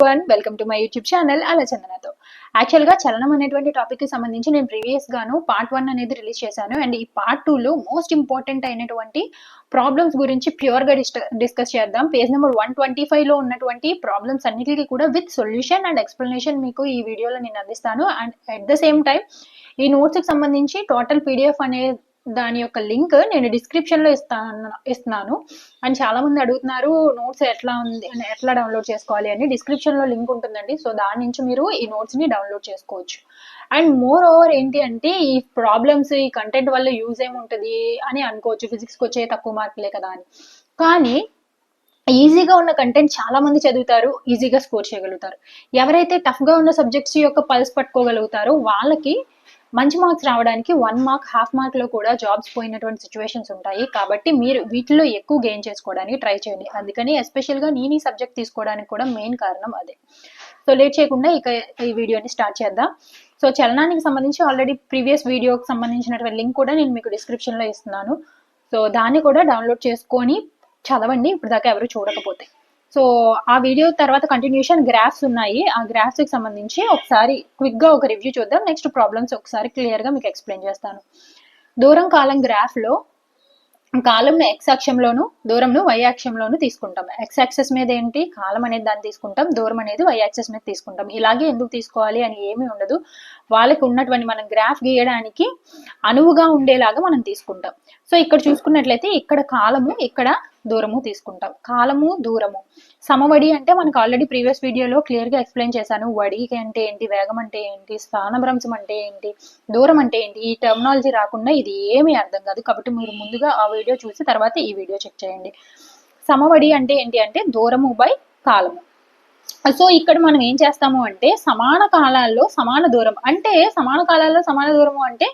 Everyone, welcome to my YouTube channel ఆలోచనతో. యాక్చువల్గా చలనం అనేటువంటి టాపిక్ కి సంబంధించి నేను ప్రీవియస్ గాను పార్ట్ 1 అనేది రిలీజ్ చేశాను. అండ్ ఈ పార్ట్ 2 లో మోస్ట్ ఇంపార్టెంట్ అయినటువంటి ప్రాబ్లమ్స్ గురించి ప్యూర్ గా డిస్కస్ చేద్దాం. పేజ్ నెంబర్ 125 లో ఉన్నటువంటి ప్రాబ్లమ్స్ అన్నిటికీ కూడా విత్ సొల్యూషన్ అండ్ ఎక్స్ప్లెనేషన్ మీకు ఈ వీడియోలో నేను అందిస్తాను. And at the same time ఈ నోట్స్ కి సంబంధించి టోటల్ పీడిఎఫ్ అనే దాని యొక్క లింక్ నేను డిస్క్రిప్షన్ లో ఇస్తున్నాను. అండ్ చాలా మంది అడుగుతున్నారు నోట్స్ ఎట్లా ఉంది ఎట్లా డౌన్లోడ్ చేసుకోవాలి అని. డిస్క్రిప్షన్ లో లింక్ ఉంటుందండి, సో దాని నుంచి మీరు ఈ నోట్స్ ని డౌన్లోడ్ చేసుకోవచ్చు. అండ్ మోర్ ఓవర్ ఏంటి అంటే ఈ ప్రాబ్లమ్స్ ఈ కంటెంట్ వల్ల యూజ్ ఏముంటది అని అనుకోవచ్చు, ఫిజిక్స్కి వచ్చే తక్కువ మార్కులే కదా అని. కానీ ఈజీగా ఉన్న కంటెంట్ చాలా మంది చదువుతారు, ఈజీగా స్కోర్ చేయగలుగుతారు. ఎవరైతే టఫ్ గా ఉన్న సబ్జెక్ట్స్ యొక్క పల్స్ పట్టుకోగలుగుతారో వాళ్ళకి మంచి మార్క్స్ రావడానికి 1 మార్క్, హాఫ్ మార్క్ లో కూడా జాబ్స్ పోయినటువంటి సిచ్యువేషన్స్ ఉంటాయి. కాబట్టి మీరు వీటిలో ఎక్కువ గెయిన్ చేసుకోవడానికి ట్రై చేయండి. అందుకని ఎస్పెషల్ గా నేను ఈ సబ్జెక్ట్ తీసుకోవడానికి కూడా మెయిన్ కారణం అదే. సో లేట్ చేయకుండా ఇక ఈ వీడియోని స్టార్ట్ చేద్దాం. సో చలనానికి సంబంధించి ఆల్రెడీ ప్రీవియస్ వీడియోకి సంబంధించినటువంటి లింక్ కూడా నేను మీకు డిస్క్రిప్షన్ లో ఇస్తున్నాను. సో దాన్ని కూడా డౌన్లోడ్ చేసుకొని చదవండి, ఇప్పుడు దాకా ఎవరు చూడకపోతే. సో ఆ వీడియో తర్వాత కంటిన్యూషన్ గ్రాఫ్స్ ఉన్నాయి, ఆ గ్రాఫ్స్ కి సంబంధించి ఒకసారి క్విక్ గా ఒక రివ్యూ చూద్దాం. నెక్స్ట్ ప్రాబ్లమ్స్ ఒకసారి క్లియర్ గా మీకు ఎక్స్ప్లెయిన్ చేస్తాను. దూరం కాలం గ్రాఫ్ లో కాలంను ఎక్స్ అక్షంలోను దూరంను వై అక్షంలోను తీసుకుంటాం. ఎక్స్ యాక్సెస్ మీద ఏంటి కాలం అనేది దాన్ని తీసుకుంటాం, దూరం అనేది వై యాక్సెస్ మీద తీసుకుంటాం. ఇలాగే ఎందుకు తీసుకోవాలి అని ఏమీ ఉండదు, వాళ్ళకి ఉన్నటువంటి మనం గ్రాఫ్ గీయడానికి అనువుగా ఉండేలాగా మనం తీసుకుంటాం. సో ఇక్కడ చూసుకున్నట్లయితే ఇక్కడ కాలము, ఇక్కడ దూరము తీసుకుంటాం. కాలము దూరము సమవడి అంటే మనకు ఆల్రెడీ ప్రీవియస్ వీడియోలో క్లియర్ గా ఎక్స్ప్లెయిన్ చేశాను. వడి అంటే ఏంటి, వేగం అంటే ఏంటి, స్థానభ్రంశం అంటే ఏంటి, దూరం అంటే ఏంటి. ఈ టెర్మినాలజీ రాకుండా ఇది ఏమీ అర్థం కాదు. కాబట్టి మీరు ముందుగా ఆ వీడియో చూసి తర్వాత ఈ వీడియో చెక్ చేయండి. సమవడి అంటే ఏంటి అంటే దూరము బై కాలము. సో ఇక్కడ మనం ఏం చేస్తాము అంటే సమాన కాలాల్లో సమాన దూరం అంటే సమాన కాలాల్లో సమాన దూరము అంటే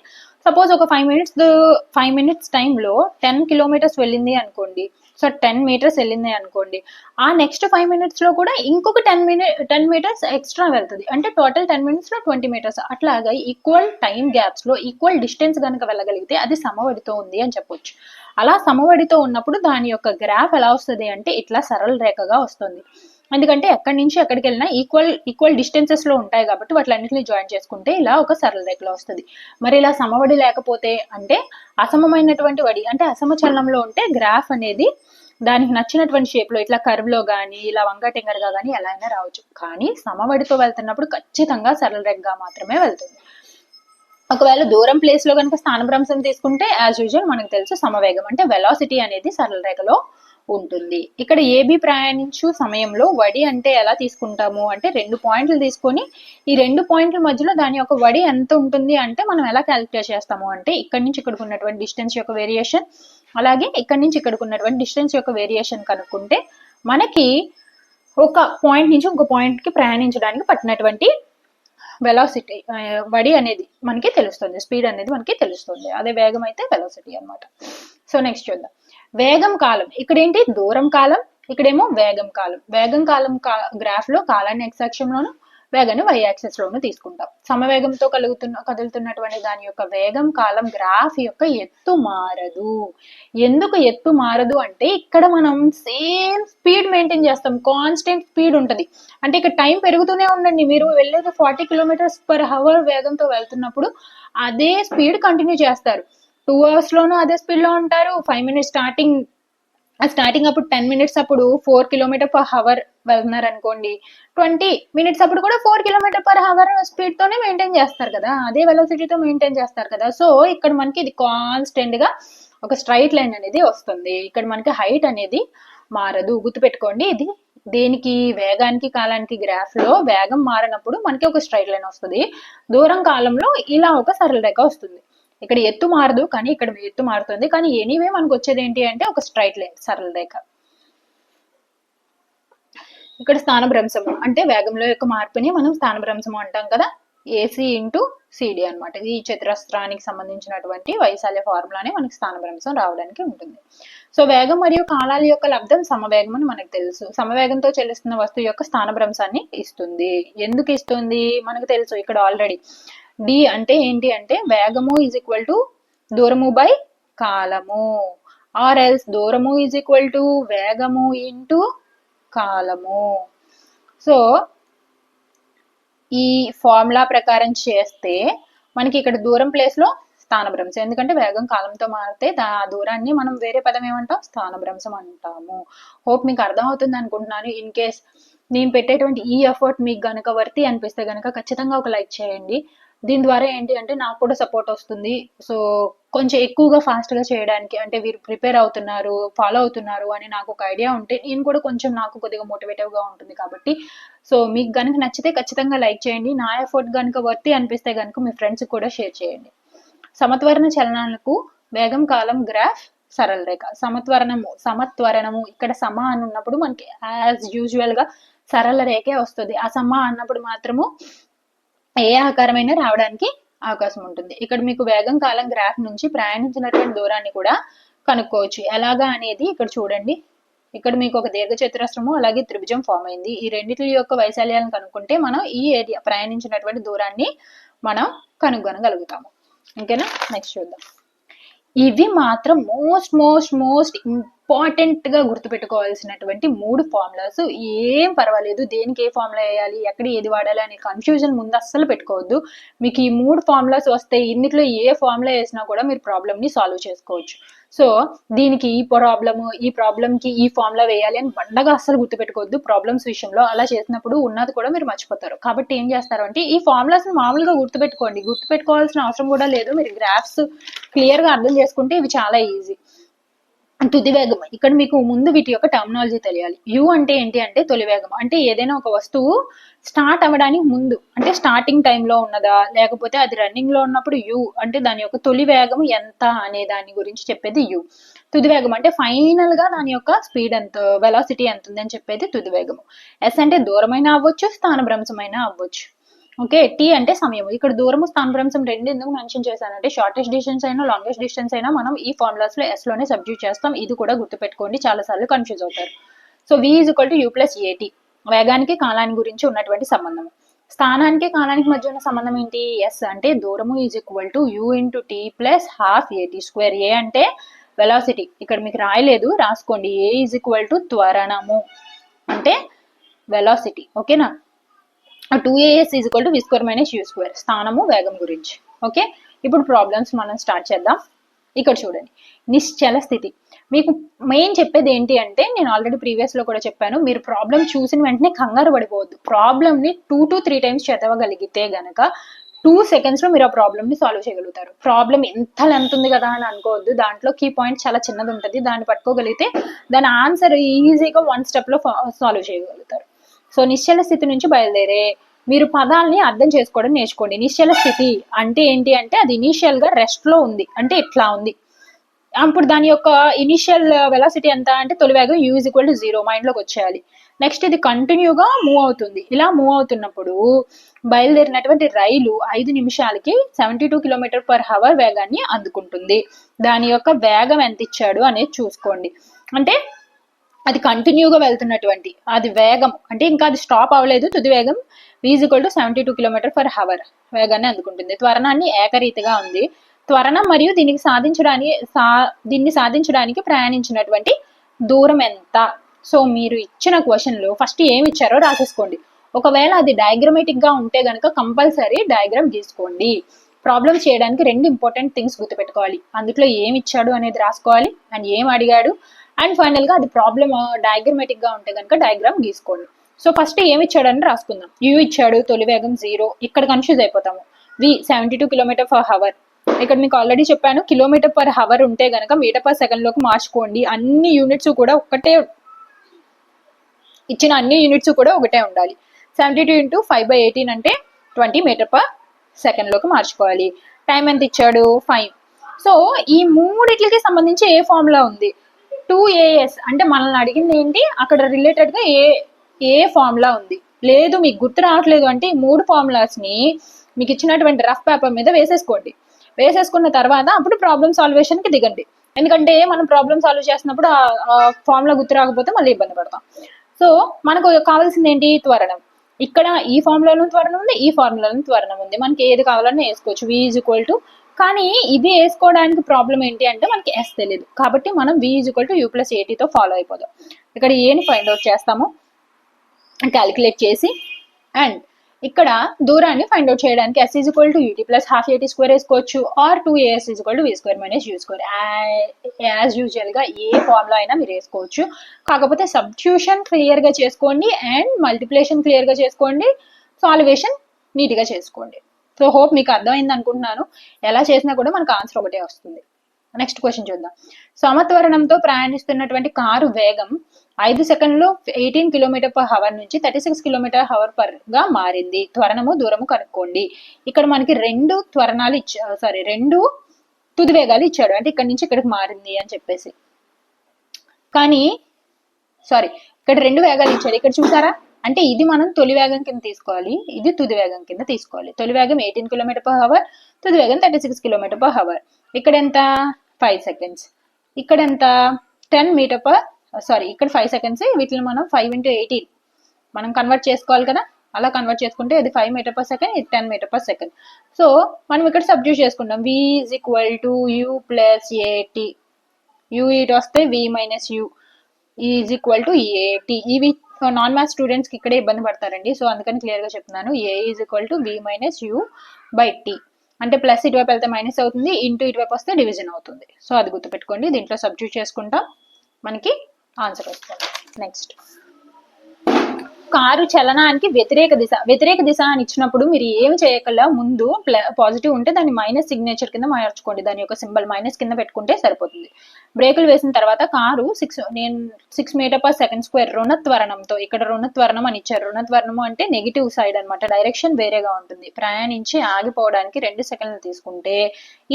సపోజ్ ఒక 5 మినిట్స్ టైంలో 10 కిలోమీటర్స్ వెళ్ళింది అనుకోండి. సో 10 మీటర్స్ వెళ్ళింది అనుకోండి, ఆ నెక్స్ట్ 5 మినిట్స్ లో కూడా ఇంకొక 10 మీటర్స్ ఎక్స్ట్రా వెళ్తుంది. అంటే టోటల్ 10 మినిట్స్ లో 20 మీటర్స్. అట్లాగా ఈక్వల్ టైం గ్యాప్స్ లో ఈక్వల్ డిస్టెన్స్ కనుక వెళ్ళగలిగితే అది సమవడితో ఉంది అని చెప్పొచ్చు. అలా సమవడితో ఉన్నప్పుడు దాని యొక్క గ్రాఫ్ ఎలా వస్తుంది అంటే ఇట్లా సరళ రేఖగా వస్తుంది. ఎందుకంటే ఎక్కడి నుంచి ఎక్కడికి వెళ్ళినా ఈక్వల్ డిస్టెన్సెస్ లో ఉంటాయి కాబట్టి వాటిలన్నింటినీ జాయిన్ చేసుకుంటే ఇలా ఒక సరళ రేఖలో వస్తుంది. మరి ఇలా సమవడి లేకపోతే అంటే అసమమైనటువంటి వడి అంటే అసమచలనంలో ఉంటే గ్రాఫ్ అనేది దానికి నచ్చినటువంటి షేప్ లో ఇట్లా కర్వ్ లో కానీ ఇలా వంగ టింగర్గా కానీ ఎలా అయినా రావచ్చు. కానీ సమవడితో వెళ్తున్నప్పుడు ఖచ్చితంగా సరళ రేఖగా మాత్రమే వెళ్తుంది. ఒకవేళ దూరం ప్లేస్ లో కనుక స్థానభ్రంశం తీసుకుంటే యాజ్ యూజువల్ మనకు తెలుసు సమవేగం అంటే వెలాసిటీ అనేది సరళ రేఖలో ఉంటుంది. ఇక్కడ ఏబి ప్రయాణించు సమయంలో వడి అంటే ఎలా తీసుకుంటాము అంటే 2 పాయింట్లు తీసుకొని ఈ 2 పాయింట్ల మధ్యలో దాని యొక్క వడి ఎంత ఉంటుంది అంటే మనం ఎలా క్యాలిక్యులేట్ చేస్తాము అంటే ఇక్కడ నుంచి ఇక్కడికి ఉన్నటువంటి డిస్టెన్స్ యొక్క వేరియేషన్, అలాగే ఇక్కడ నుంచి ఇక్కడికి ఉన్నటువంటి డిస్టెన్స్ యొక్క వేరియేషన్ కనుక్కుంటే మనకి ఒక పాయింట్ నుంచి ఒక పాయింట్ కి ప్రయాణించడానికి పట్టినటువంటి వెలాసిటీ వడి అనేది మనకి తెలుస్తుంది, స్పీడ్ అనేది మనకి తెలుస్తుంది. అదే వేగం అయితే వెలాసిటీ అనమాట. సో నెక్స్ట్ చూద్దాం వేగం కాలం. ఇక్కడ ఏంటి దూరం కాలం, ఇక్కడేమో వేగం కాలం. వేగం కాలం గ్రాఫ్ లో కాలాన్ని ఎక్స్ అక్షంలోను వేగాన్ని వై యాక్సెస్ లోను తీసుకుంటాం. సమవేగంతో కదులుతున్నటువంటి దాని యొక్క వేగం కాలం గ్రాఫ్ యొక్క ఎత్తు మారదు. ఎందుకు ఎత్తు మారదు అంటే ఇక్కడ మనం సేమ్ స్పీడ్ మెయింటైన్ చేస్తాం, కాన్స్టెంట్ స్పీడ్ ఉంటది. అంటే ఇక్కడ టైం పెరుగుతూనే ఉండండి, మీరు వెళ్ళేది 40 కిలోమీటర్స్ పర్ అవర్ వేగంతో వెళ్తున్నప్పుడు అదే స్పీడ్ కంటిన్యూ చేస్తారు. 2 అవర్స్ లోనూ అదే స్పీడ్ లో ఉంటారు. 5 మినిట్స్ స్టార్టింగ్ అప్పుడు 10 మినిట్స్ అప్పుడు 4 కిలోమీటర్ పర్ అవర్ వెళ్తున్నారు అనుకోండి, 20 మినిట్స్ అప్పుడు కూడా 4 కిలోమీటర్ పర్ అవర్ స్పీడ్ తోనే మెయింటైన్ చేస్తారు కదా, అదే వెలాసిటీతో మెయింటైన్ చేస్తారు కదా. సో ఇక్కడ మనకి ఇది కాన్స్టెంట్ గా ఒక స్ట్రైట్ లైన్ అనేది వస్తుంది. ఇక్కడ మనకి హైట్ అనేది మారదు, గుర్తుపెట్టుకోండి. ఇది దేనికి వేగానికి కాలానికి గ్రాఫ్ లో వేగం మారినప్పుడు మనకి ఒక స్ట్రైట్ లైన్ వస్తుంది, దూరం కాలంలో ఇలా ఒక సరళ రేఖ వస్తుంది. ఇక్కడ ఎత్తు మారదు కానీ ఇక్కడ ఎత్తు మారుతుంది. కానీ ఎనీవే మనకు వచ్చేది ఏంటి అంటే ఒక స్ట్రైట్ లైన్ సరళ రేఖ. ఇక్కడ స్థానభ్రంశము అంటే వేగంలో యొక్క మార్పుని మనం స్థానభ్రంశము అంటాం కదా, ఏసీ ఇంటూ సిడి అనమాట. ఈ చతురస్రానికి సంబంధించినటువంటి వైశాల్య ఫార్ములానే మనకి స్థానభ్రంశం రావడానికి ఉంటుంది. సో వేగం మరియు కాలాల యొక్క లబ్ధం సమవేగం అని మనకు తెలుసు. సమవేగంతో చెల్లిస్తున్న వస్తువు యొక్క స్థానభ్రంశాన్ని ఇస్తుంది. ఎందుకు ఇస్తుంది మనకు తెలుసు. ఇక్కడ ఆల్రెడీ డి అంటే ఏంటి అంటే వేగము ఈజ్ ఈక్వల్ టు దూరము బై కాలము, ఆర్ ఎల్స్ దూరము ఈజ్ ఈక్వల్ టు వేగము ఇంటూ కాలము. సో ఈ ఫార్ములా ప్రకారం చేస్తే మనకి ఇక్కడ దూరం ప్లేస్లో స్థానభ్రంశం, ఎందుకంటే వేగం కాలంతో మారితే ఆ దూరాన్ని మనం వేరే పదం ఏమంటాం, స్థానభ్రంశం అంటాము. హోప్ మీకు అర్థం అవుతుంది అనుకుంటున్నాను. ఇన్ కేస్ నేను పెట్టేటువంటి ఈ ఎఫర్ట్ మీకు గనక వర్తి అనిపిస్తే గనక ఖచ్చితంగా ఒక లైక్ చేయండి. దీని ద్వారా ఏంటి అంటే నాకు కూడా సపోర్ట్ వస్తుంది. సో కొంచెం ఎక్కువగా ఫాస్ట్గా చేయడానికి, అంటే వీరు ప్రిపేర్ అవుతున్నారు, ఫాలో అవుతున్నారు అని నాకు ఒక ఐడియా ఉంటే నేను కూడా కొంచెం నాకు కొద్దిగా మోటివేటివ్గా ఉంటుంది. కాబట్టి సో మీకు కనుక నచ్చితే ఖచ్చితంగా లైక్ చేయండి. నా ఎఫర్ట్ కనుక వర్తి అనిపిస్తే కనుక మీ ఫ్రెండ్స్కి కూడా షేర్ చేయండి. సమత్వరణ చలనాలకు వేగం కాలం గ్రాఫ్ సరళ రేఖ. సమత్వరణము ఇక్కడ సమ అని ఉన్నప్పుడు మనకి యాజ్ యూజువల్ గా సరళ రేఖే వస్తుంది. అసమ అన్నప్పుడు మాత్రము ఏ ఆకారమైనా రావడానికి అవకాశం ఉంటుంది. ఇక్కడ మీకు వేగం కాలం గ్రాఫ్ నుంచి ప్రయాణించినటువంటి దూరాన్ని కూడా కనుక్కోవచ్చు. ఎలాగా అనేది ఇక్కడ చూడండి. ఇక్కడ మీకు ఒక దీర్ఘ చతురస్రము అలాగే త్రిభుజం ఫామ్ అయింది. ఈ రెండింటి యొక్క వైశాల్యాలను కనుక్కుంటే మనం ఈ ఏరియా ప్రయాణించినటువంటి దూరాన్ని మనం కనుగొనగలుగుతాము. ఓకేనా, నెక్స్ట్ చూద్దాం. ఇవి మాత్రం మోస్ట్ ఇంపార్టెంట్ గా గుర్తుపెట్టుకోవాల్సినటువంటి 3 ఫార్ములాస్. ఏం పర్వాలేదు, దేనికి ఏ ఫార్ములా వేయాలి, ఎక్కడ ఏది వాడాలి అనే కన్ఫ్యూజన్ ముందు అస్సలు పెట్టుకోవద్దు. మీకు ఈ 3 ఫార్ములాస్ వస్తే ఇన్నిట్లో ఏ ఫార్ములా వేసినా కూడా మీరు ప్రాబ్లమ్ ని సాల్వ్ చేసుకోవచ్చు. సో దీనికి ఈ ప్రాబ్లంకి ఈ ఫార్ములా వేయాలి అని బండగా అస్సలు గుర్తుపెట్టుకోవద్దు ప్రాబ్లమ్స్ విషయంలో. అలా చేసినప్పుడు ఉన్నది కూడా మీరు మర్చిపోతారు. కాబట్టి ఏం చేస్తారు అంటే ఈ ఫార్ములాస్ మామూలుగా గుర్తుపెట్టుకోండి. గుర్తుపెట్టుకోవాల్సిన అవసరం కూడా లేదు. మీరు గ్రాఫ్స్ క్లియర్ గా అర్థం చేసుకుంటే ఇవి చాలా ఈజీ. తుది వేగం, ఇక్కడ మీకు ముందు వీటి యొక్క టర్మినాలజీ తెలియాలి. యు అంటే ఏంటి అంటే తొలి వేగం. అంటే ఏదైనా ఒక వస్తువు స్టార్ట్ అవ్వడానికి ముందు, అంటే స్టార్టింగ్ టైంలో ఉన్నదా లేకపోతే అది రన్నింగ్ లో ఉన్నప్పుడు యు అంటే దాని యొక్క తొలి వేగం ఎంత అనే దాని గురించి చెప్పేది యు. తుది వేగం అంటే ఫైనల్ గా దాని యొక్క స్పీడ్ ఎంత, వెలాసిటీ ఎంత ఉందని చెప్పేది తుది వేగము. ఎస్ అంటే దూరమైనా అవ్వచ్చు, స్థానభ్రంశమైనా అవ్వచ్చు. ఓకే, టీ అంటే సమయం. ఇక్కడ దూరము స్థానభ్రంశం రెండు ఎందుకు మెన్షన్ చేశానంటే షార్టెస్ట్ డిస్టెన్స్ అయినా లాంగెస్ట్ డిస్టెన్స్ అయినా మనం ఈ ఫార్ములాస్ లో ఎస్ లోనే సబ్స్టిట్యూట్ చేస్తాం. ఇది కూడా గుర్తుపెట్టుకోండి, చాలా సార్లు కన్ఫ్యూజ్ అవుతారు. సో v = u + at, వేగానికి కాలానికి గురించి ఉన్నటువంటి సంబంధం. స్థానానికి కాలానికి మధ్య ఉన్న సంబంధం ఏంటి, ఎస్ అంటే దూరము u × t + ½ at². ఏ అంటే వెలాసిటీ, ఇక్కడ మీకు రాయలేదు రాసుకోండి. a = త్వరణము అంటే వెలాసిటీ. ఓకేనా, 2as = v² - u², స్థానము వేగం గురించి. ఓకే, ఇప్పుడు ప్రాబ్లమ్స్ మనం స్టార్ట్ చేద్దాం. ఇక్కడ చూడండి, నిశ్చల స్థితి. మీకు మెయిన్ చెప్పేది ఏంటి అంటే నేను ఆల్రెడీ ప్రీవియస్ లో కూడా చెప్పాను, మీరు ప్రాబ్లం చూసిన వెంటనే కంగారు పడిపోవద్దు. ప్రాబ్లమ్ ని 2 to 3 times చదవగలిగితే గనక 2 seconds లో మీరు ఆ ప్రాబ్లమ్ ని సాల్వ్ చేయగలుగుతారు. ప్రాబ్లం ఎంత లెంత్ ఉంది కదా అని అనుకోవద్దు. దాంట్లో కీ పాయింట్ చాలా చిన్నది ఉంటుంది. దాన్ని పట్టుకోగలిగితే దాని ఆన్సర్ ఈజీగా 1 step లో సాల్వ్ చేయగలుగుతారు. సో నిశ్చల స్థితి నుంచి బయలుదేరే మీరు పదాలని అర్థం చేసుకోవడం నేర్చుకోండి. నిశ్చల స్థితి అంటే ఏంటి అంటే అది ఇనీషియల్ గా రెస్ట్ లో ఉంది, అంటే ఇట్లా ఉంది. అప్పుడు దాని యొక్క ఇనిషియల్ వెలాసిటీ ఎంత అంటే తొలి వేగం u = 0 మైండ్ లోకి వచ్చేయాలి. నెక్స్ట్ ఇది కంటిన్యూగా మూవ్ అవుతుంది. ఇలా మూవ్ అవుతున్నప్పుడు బయలుదేరినటువంటి రైలు 5 నిమిషాలకి 72 km/h వేగాన్ని అందుకుంటుంది. దాని యొక్క వేగం ఎంత ఇచ్చాడు అనేది చూసుకోండి. అంటే అది కంటిన్యూగా వెళ్తున్నటువంటి అది వేగం, అంటే ఇంకా అది స్టాప్ అవ్వలేదు. తుది వేగం v = 72 km/h వేగాన్ని అందుకుంటుంది. త్వరణాన్ని ఏకరీతిగా ఉంది. త్వరణం మరియు దీన్ని సాధించడానికి ప్రయాణించినటువంటి దూరం ఎంత. సో మీరు ఇచ్చిన క్వశ్చన్ లో ఫస్ట్ ఏమి ఇచ్చారో రాసేసుకోండి. ఒకవేళ అది డయాగ్రమేటిక్ గా ఉంటే గనక కంపల్సరీ డయాగ్రామ్ గీసుకోండి. ప్రాబ్లమ్ చేయడానికి 2 ఇంపార్టెంట్ థింగ్స్ గుర్తుపెట్టుకోవాలి. అందులో ఏమి ఇచ్చాడు అనేది రాసుకోవాలి అండ్ ఏం అడిగాడు, అండ్ ఫైనల్ గా అది ప్రాబ్లమ్ డయాగ్రమేటిక్ గా ఉంటే కనుక డయాగ్రామ్ గీసుకోండి. సో ఫస్ట్ ఏమి ఇచ్చాడని రాసుకుందాం. u ఇచ్చాడు, తొలి వేగం 0, ఇక్కడ కన్ఫ్యూజ్ అయిపోతాము. v 72 km/h, ఇక్కడ మీకు ఆల్రెడీ చెప్పాను km/h ఉంటే గనక m/s లోకి మార్చుకోండి. అన్ని యూనిట్స్ కూడా ఒకటే, ఇచ్చిన అన్ని యూనిట్స్ కూడా ఒకటే ఉండాలి. 72 × 5/18 అంటే 20 m/s లోకి మార్చుకోవాలి. టైం ఎంత ఇచ్చాడు 5. సో ఈ మూడిట్లకి సంబంధించి ఏ ఫార్ములా ఉంది, 2as అంటే మనల్ని అడిగింది ఏంటి, అక్కడ రిలేటెడ్ గా ఏ ఫార్ములా ఉంది. లేదు మీకు గుర్తు రావట్లేదు అంటే ఈ 3 ఫార్ములాస్ ని మీకు ఇచ్చినటువంటి రఫ్ పేపర్ మీద వేసేసుకోండి. వేసేసుకున్న తర్వాత అప్పుడు ప్రాబ్లమ్ సాల్వేషన్ కి దిగండి. ఎందుకంటే మనం ప్రాబ్లమ్ సాల్వ్ చేస్తున్నప్పుడు ఆ ఫార్ములా గుర్తు రాకపోతే మళ్ళీ ఇబ్బంది పడతాం. సో మనకు కావాల్సింది ఏంటి, త్వరణం. ఇక్కడ ఈ ఫార్ములాలో త్వరణం ఉంది, ఈ ఫార్ములాలో త్వరణం ఉంది. మనకి ఏది కావాలన్నా వేసుకోవచ్చు. v కానీ ఇది వేసుకోవడానికి ప్రాబ్లం ఏంటి అంటే మనకి s తెలియదు. కాబట్టి మనం v = u + at తో ఫాలో అయిపోదాం. ఇక్కడ ఏని ఫైండ్ అవుట్ చేస్తాము క్యాలిక్యులేట్ చేసి, అండ్ ఇక్కడ దూరాన్ని ఫైండ్ అవుట్ చేయడానికి s is equal to u t plus half a t square వేసుకోవచ్చు, or 2as is equal to v square minus u square. As usual గా ఏ ఫార్ములా అయినా మీరు వేసుకోవచ్చు. కాకపోతే సబ్స్టిట్యూషన్ క్లియర్ గా చేసుకోండి అండ్ మల్టిప్లికేషన్ క్లియర్ గా చేసుకోండి, సాల్వేషన్ నీట్ గా చేసుకోండి. సో హోప్ మీకు అర్థమైంది అనుకుంటున్నాను. ఎలా చేసినా కూడా మనకు ఆన్సర్ ఒకటే వస్తుంది. నెక్స్ట్ క్వశ్చన్ చూద్దాం. సమత్వరణంతో ప్రయాణిస్తున్నటువంటి కారు వేగం 5 సెకండ్లు 18 km/h నుంచి 36 km/h గా మారింది. త్వరణము దూరము కనుక్కోండి. ఇక్కడ మనకి రెండు త్వరణాలు రెండు తుది వేగాలు ఇచ్చాడు, అంటే ఇక్కడ నుంచి ఇక్కడికి మారింది అని చెప్పేసి. కానీ ఇక్కడ రెండు వేగాలు ఇచ్చాడు. ఇక్కడ చూసారా, అంటే ఇది మనం తొలి వేగం కింద తీసుకోవాలి, ఇది తుది వేగం కింద తీసుకోవాలి. తొలి వేగం 18 km/h, తుది వేగం 36 km/h. ఇక్కడ ఎంత 5 seconds, ఇక్కడ ఎంత 10 meter per ఇక్కడ 5 seconds. వీటిని మనం 5 into 18 మనం కన్వర్ట్ చేసుకోవాలి కదా. అలా కన్వర్ట్ చేసుకుంటే ఇది 5 meter per second, ఇది 10 meter per second. సో మనం ఇక్కడ సబ్స్టిట్యూట్ చేసుకుంటాం. v is equal to u plus ఏటీ, u ఇటు వస్తే v minus u is equal to ఏటీ. ఇవి నాన్ మ్యాథ్స్ స్టూడెంట్స్ కి ఇక్కడే ఇబ్బంది పడతారండి, సో అందుకని క్లియర్ గా చెప్తున్నాను. a is equal to v minus u by t. అంటే ప్లస్ ఇటువైపు వెళ్తే మైనస్ అవుతుంది, ఇంటూ ఇటువైపు వస్తే డివిజన్ అవుతుంది. సో అది గుర్తుపెట్టుకోండి. దీంట్లో సబ్స్టిట్యూట్ చేసుకుంటాం, మనకి ఆన్సర్ వస్తుంది. నెక్స్ట్, కారు చలనానికి వ్యతిరేక దిశ అని ఇచ్చినప్పుడు మీరు ఏమి చేయగల, ముందు పాజిటివ్ ఉంటే దాన్ని మైనస్ సిగ్నేచర్ కింద మార్చుకోండి, దాని యొక్క సింబల్ మైనస్ కింద పెట్టుకుంటే సరిపోతుంది. బ్రేకులు వేసిన తర్వాత కారు 6 meter/s² రుణత్వరణంతో, ఇక్కడ రుణత్వరణం అని ఇచ్చారు. రుణత్వరణము అంటే నెగిటివ్ సైడ్ అనమాట, డైరెక్షన్ వేరేగా ఉంటుంది. ప్రయాణించి ఆగిపోవడానికి 2 సెకండ్లు తీసుకుంటే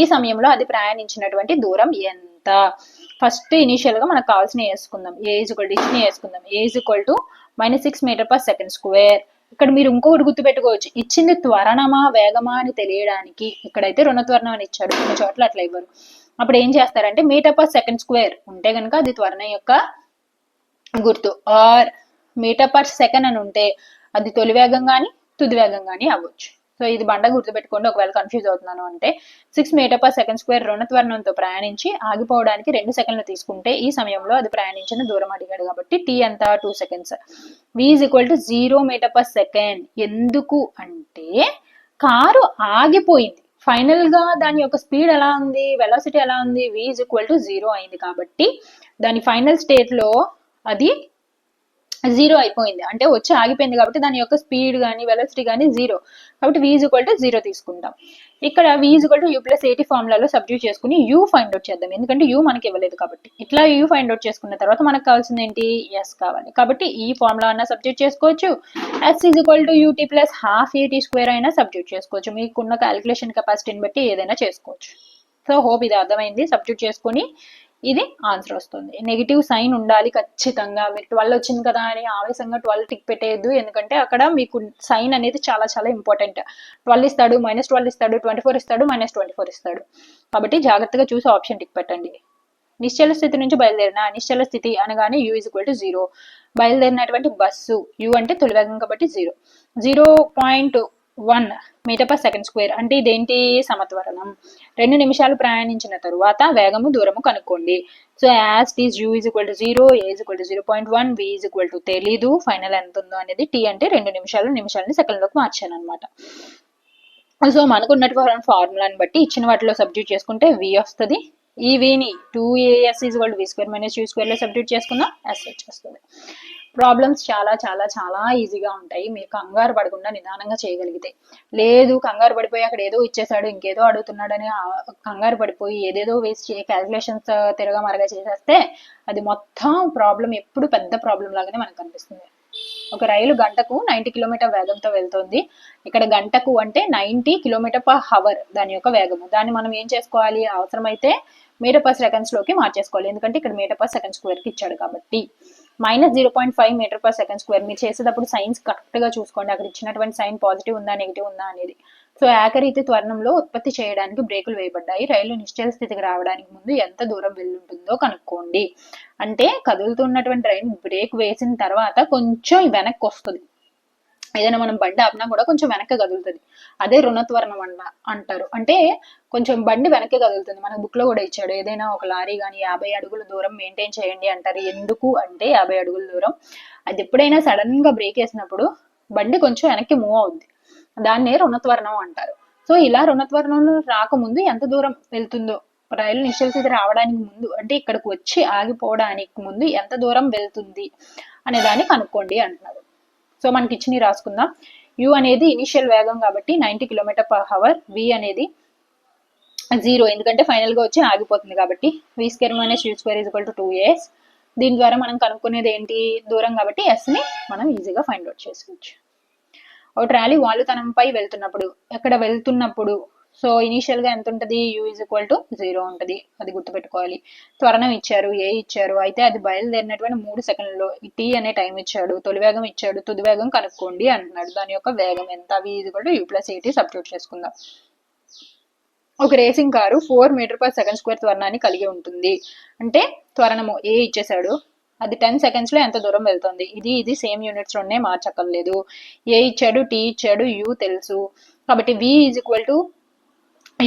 ఈ సమయంలో అది ప్రయాణించినటువంటి దూరం ఎంత? ఫస్ట్ ఇనిషియల్ గా మనకు కావాల్సిన వేసుకుందాం. ఏ ఈజ్ ఈక్వల్ టు ఇచ్చిన వేసుకుందాం. ఏ ఈజ్ ఈక్వల్ టు -6 meter/s². ఇక్కడ మీరు ఇంకొకటి గుర్తు పెట్టుకోవచ్చు, ఇచ్చింది త్వరణమా వేగమా అని తెలియడానికి. ఇక్కడైతే రుణత్వరణం అని ఇచ్చాడు, కొన్ని చోట్ల అట్లా ఇవ్వరు. అప్పుడు ఏం చేస్తారంటే meter/s² ఉంటే కనుక అది త్వరణం యొక్క గుర్తు, ఆర్ meter/s అని ఉంటే అది తొలి వేగం కానీ తుది వేగం కానీ అవ్వచ్చు. సో ఇది బండ గుర్తు పెట్టుకోండి, ఒకవేళ కన్ఫ్యూజ్ అవుతున్నాను అంటే. 6 meter/s² రుణత్వరణంతో ప్రయాణించి ఆగిపోవడానికి 2 సెకండ్లు తీసుకుంటే ఈ సమయంలో అది ప్రయాణించిన దూరం అడిగాడు కాబట్టి t ఎంత 2 seconds. v is equal to 0 meter/s. ఎందుకు అంటే కారు ఆగిపోయింది, ఫైనల్ గా దాని యొక్క స్పీడ్ ఎలా ఉంది, వెలాసిటీ ఎలా ఉంది, v ఈజ్ ఈక్వల్ టు 0 అయింది కాబట్టి దాని ఫైనల్ స్టేట్ లో అది 0 అయిపోయింది, అంటే వచ్చి ఆగిపోయింది కాబట్టి దాని యొక్క స్పీడ్ కానీ వెలాసిటీ కానీ 0, కాబట్టి v ఈజ్ ఈక్వల్ టు 0 తీసుకుంటాం. ఇక్కడ v is equal to u plus ఏటీ ఫార్ములాలో సబ్స్టిట్యూట్ చేసుకుని u ఫైండ్ అవుట్ చేద్దాం, ఎందుకంటే u మనకి ఇవ్వలేదు కాబట్టి. ఇట్లా u ఫైండ్ అవుట్ చేసుకున్న తర్వాత మనకు కావాల్సింది ఏంటి, s కావాలి. కాబట్టి ఈ ఫార్ములా అన్న సబ్స్టిట్యూట్ చేసుకోవచ్చు, s is equal to ut plus half a t square అయినా సబ్స్టిట్యూట్ చేసుకోవచ్చు. మీకున్న క్యాలిక్యులేషన్ కెపాసిటీని బట్టి ఏదైనా చేసుకోవచ్చు. సో హోప్ ఇది అర్థమైంది. సబ్స్టిట్యూట్ చేసుకుని ఇది ఆన్సర్ వస్తుంది. నెగిటివ్ సైన్ ఉండాలి ఖచ్చితంగా. మీరు 12 వచ్చింది కదా అని ఆవేశంగా 12 టిక్ పెట్టేయద్దు, ఎందుకంటే అక్కడ మీకు సైన్ అనేది చాలా చాలా ఇంపార్టెంట్. 12 ఇస్తాడు, -12 ఇస్తాడు, 24 ఇస్తాడు, -24 ఇస్తాడు. కాబట్టి జాగ్రత్తగా చూసి ఆప్షన్ టిక్ పెట్టండి. నిశ్చల స్థితి నుంచి బయలుదేరిన, నిశ్చల స్థితి అనగానే u ఈజ్ ఈక్వల్ టు 0. బయలుదేరినటువంటి బస్సు, u అంటే తొలి వేగం కాబట్టి 0. 0.1 meter/s² అంటే ఇదేంటి, సమత్వరణం. 2 నిమిషాలు ప్రయాణించిన తరువాత వేగము దూరము కనుక్కోండి. So as is u is equal to 0, a is equal to 0.1, v is equal to తెలీదు, ఫైనల్ ఎంత ఉందో అనేది. t అంటే 2 నిమిషాలని సెకండ్లోకి మార్చాను అనమాట. సో మనకున్నటువంటి ఫార్ములాని బట్టి ఇచ్చిన వాటిలో సబ్స్టిట్యూట్ చేసుకుంటే v వస్తుంది. ఈ vని 2as is equal to v² minus u² లో సబ్స్టిట్యూట్ చేసుకుందాం, s వచ్చేస్తుంది. ప్రాబ్లమ్స్ చాలా చాలా చాలా ఈజీగా ఉంటాయి, మీరు కంగారు పడకుండా నిదానంగా చేయగలిగితే. లేదు కంగారు పడిపోయి అక్కడ ఏదో ఇచ్చేసాడు ఇంకేదో అడుగుతున్నాడని కంగారు పడిపోయి ఏదేదో వేస్ట్ క్యాలిక్యులేషన్స్ తిరగా మరగా చేసేస్తే అది మొత్తం ప్రాబ్లం ఎప్పుడు పెద్ద ప్రాబ్లం లాగానే మనకు కనిపిస్తుంది. ఒక రైలు గంటకు 90 km వేగంతో వెళ్తుంది. ఇక్కడ గంటకు అంటే 90 km/h దాని యొక్క వేగము. దాన్ని మనం ఏం చేసుకోవాలి, అవసరమైతే meter/s లోకి మార్చేసుకోవాలి, ఎందుకంటే ఇక్కడ meter/s² కి ఇచ్చాడు కాబట్టి. -0.5 meter/s². మీరు చేసేటప్పుడు సైన్స్ కరెక్ట్ గా చూసుకోండి, అక్కడ ఇచ్చినటువంటి సైన్ పాజిటివ్ ఉందా నెగిటివ్ ఉందా అనేది. సో ఏకరీతి త్వరణంలో ఉత్పత్తి చేయడానికి బ్రేకులు వేయబడ్డాయి. రైలు నిశ్చల స్థితికి రావడానికి ముందు ఎంత దూరం వెళ్ళుంటుందో కనుక్కోండి. అంటే కదులుతున్నటువంటి రైలు బ్రేక్ వేసిన తర్వాత కొంచెం వెనక్కి వస్తుంది, ఏదైనా మనం బండి ఆపినా కూడా కొంచెం వెనక్కి కదులుతుంది. అదే రుణత్వరణం అంటారు, అంటే కొంచెం బండి వెనక్కి కదులుతుంది. మన బుక్ లో కూడా ఇచ్చాడు, ఏదైనా ఒక లారీ కానీ 50 అడుగుల దూరం మెయింటైన్ చేయండి అంటారు. ఎందుకు అంటే 50 అడుగుల దూరం, అది ఎప్పుడైనా సడన్ గా బ్రేక్ వేసినప్పుడు బండి కొంచెం వెనక్కి మూవ్ అవుద్ది. దాన్నే రుణత్వరణం అంటారు. సో ఇలా రుణత్వరణం రాకముందు ఎంత దూరం వెళ్తుందో, రైలు నిశ్చల స్థితి రావడానికి ముందు అంటే ఇక్కడికి వచ్చి ఆగిపోవడానికి ముందు ఎంత దూరం వెళ్తుంది అనే దాన్ని కనుక్కోండి అంటున్నారు. సో మనకి ఇచ్చినవి రాసుకుందాం. యు అనేది ఇనిషియల్ వేగం కాబట్టి 90 km/h, వి అనేది 0 ఎందుకంటే ఫైనల్ గా వచ్చి ఆగిపోతుంది కాబట్టి v² - u² = 2s. దీని ద్వారా మనం కనుక్కునేది ఏంటి, దూరం కాబట్టి s ని మనం ఈజీగా ఫైండ్ అవుట్ చేసుకోవచ్చు. ఒక ట్రాలీ వాలుతనంపై వెళ్తున్నప్పుడు, ఎక్కడ వెళ్తున్నప్పుడు, సో ఇనీషియల్ గా ఎంత ఉంటుంది, u = 0 ఉంటుంది, అది గుర్తుపెట్టుకోవాలి. త్వరణం ఇచ్చారు, ఏ ఇచ్చారు, అయితే అది బయలుదేరినటువంటి 3 సెకండ్లలో t అనే టైం ఇచ్చాడు, తొలి వేగం ఇచ్చాడు, తుది వేగం కనుక్కోండి అంటున్నాడు. దాని యొక్క వేగం ఎంత, v = u + at సబ్స్టిట్యూట్ చేసుకుందాం. ఒక రేసింగ్ కారు 4 m/s² త్వరణాన్ని కలిగి ఉంటుంది అంటే త్వరణము ఏ ఇచ్చేసాడు, అది 10 seconds లో ఎంత దూరం వెళ్తుంది, ఇది సేమ్ యూనిట్స్ లోనే మార్చక్కర్లేదు. ఏ ఇచ్చాడు, టీ ఇచ్చాడు, యూ తెలుసు కాబట్టి v =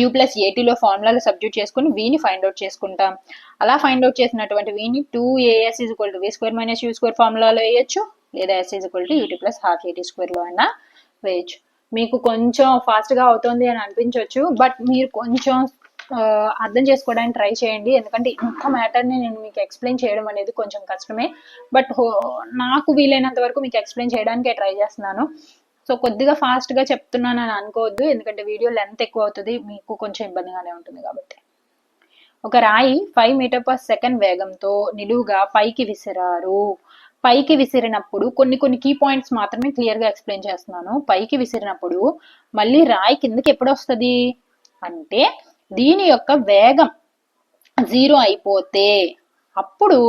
u + at లో ఫార్ములాలు సబ్స్టిట్యూట్ చేసుకుని v ని ఫైండ్ అవుట్ చేసుకుంటాం. అలా ఫైండ్ అవుట్ చేసినటువంటి v ని 2as = v² - u² ఫార్ములాలో వేయచ్చు, లేదా s = ut + ½ at² లో అయినా వేయచ్చు. మీకు కొంచెం ఫాస్ట్ గా అవుతుంది అని అనిపించవచ్చు, బట్ మీరు కొంచెం అర్థం చేసుకోవడానికి ట్రై చేయండి. ఎందుకంటే ఇంత మ్యాటర్ని నేను మీకు ఎక్స్ప్లెయిన్ చేయడం అనేది కొంచెం కష్టమే, బట్ నాకు వీలైనంత వరకు మీకు ఎక్స్ప్లెయిన్ చేయడానికే ట్రై చేస్తున్నాను. సో కొద్దిగా ఫాస్ట్ గా చెప్తున్నాను అని అనుకోవద్దు, ఎందుకంటే వీడియో లెంత్ ఎక్కువ అవుతుంది, మీకు కొంచెం ఇబ్బందిగానే ఉంటుంది కాబట్టి. ఒక రాయి 5 m/s వేగంతో నిలువుగా పైకి విసిరారు. పైకి విసిరినప్పుడు కొన్ని కీ పాయింట్స్ మాత్రమే క్లియర్ గా ఎక్స్ప్లెయిన్ చేస్తున్నాను. పైకి విసిరినప్పుడు మళ్ళీ రాయి కిందకి ఎప్పుడు వస్తుంది అంటే దీని యొక్క వేగం 0 అయిపోతే అప్పుడు